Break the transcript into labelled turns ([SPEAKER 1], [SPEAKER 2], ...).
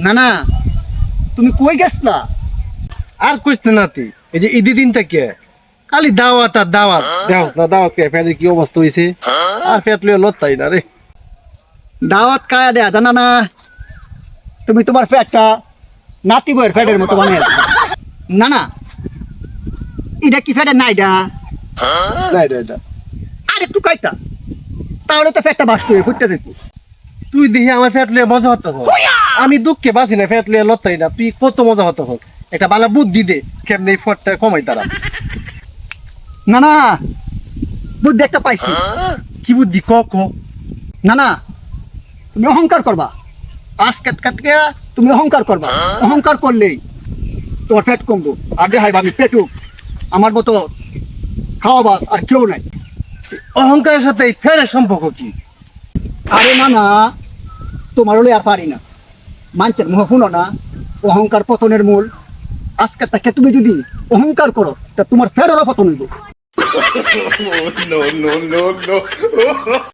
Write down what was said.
[SPEAKER 1] না না, তুমি কই গেছলা?
[SPEAKER 2] আর কইস না তুই, এই যে ঈদের দিন থেকে খালি দাওয়াত আর দাওয়াত দেওস না, দাওয়াত কে ফের কি অবস্থা হইছে, আর পেট লইয়া লত্তাই না রে।
[SPEAKER 1] দাওয়াত খায়া দেয়া জানা না, তুমি তোমার পেটটা নাতি বইয়ের পেটের মতো বানিয়ে না না, এটা কি পেটের না এটা?
[SPEAKER 2] নাই রে এটা।
[SPEAKER 1] আর একটু খাইতা তাহলে তো পেটটা বাস করে ফুটতে যেত।
[SPEAKER 2] তুই দেখি আমার ফ্যাট লইয়া মজা হতো, আমি দুঃখে বাঁচি না, ফ্যাট লইয়া লত্তাই না, তুই কত মজা হতো। একটা বালা বুদ্ধি দে কেমনে এই ফটটা কমাই তারা।
[SPEAKER 1] না না, বুদ্ধি একটা পাইছি।
[SPEAKER 2] কি বুদ্ধি ক ক।
[SPEAKER 1] না না, তুমি অহংকার করবা, আজকে থেকে তুমি অহংকার করবা। অহংকার করলেই তোমার পেট কমবো, আর দেখাই ভাবি পেটুক আমার মতো খাওয়া বাস আর কেউ নাই।
[SPEAKER 2] অহংকারের সাথে এই ফ্যাটের সম্পর্ক কি?
[SPEAKER 1] আরে না না, তোমার হলে আর পারি না, মানুষের মুখ শুনো না, অহংকার পতনের মূল। আজকে থেকে তুমি যদি অহংকার করো তা তোমার ফেরও পতন হইব।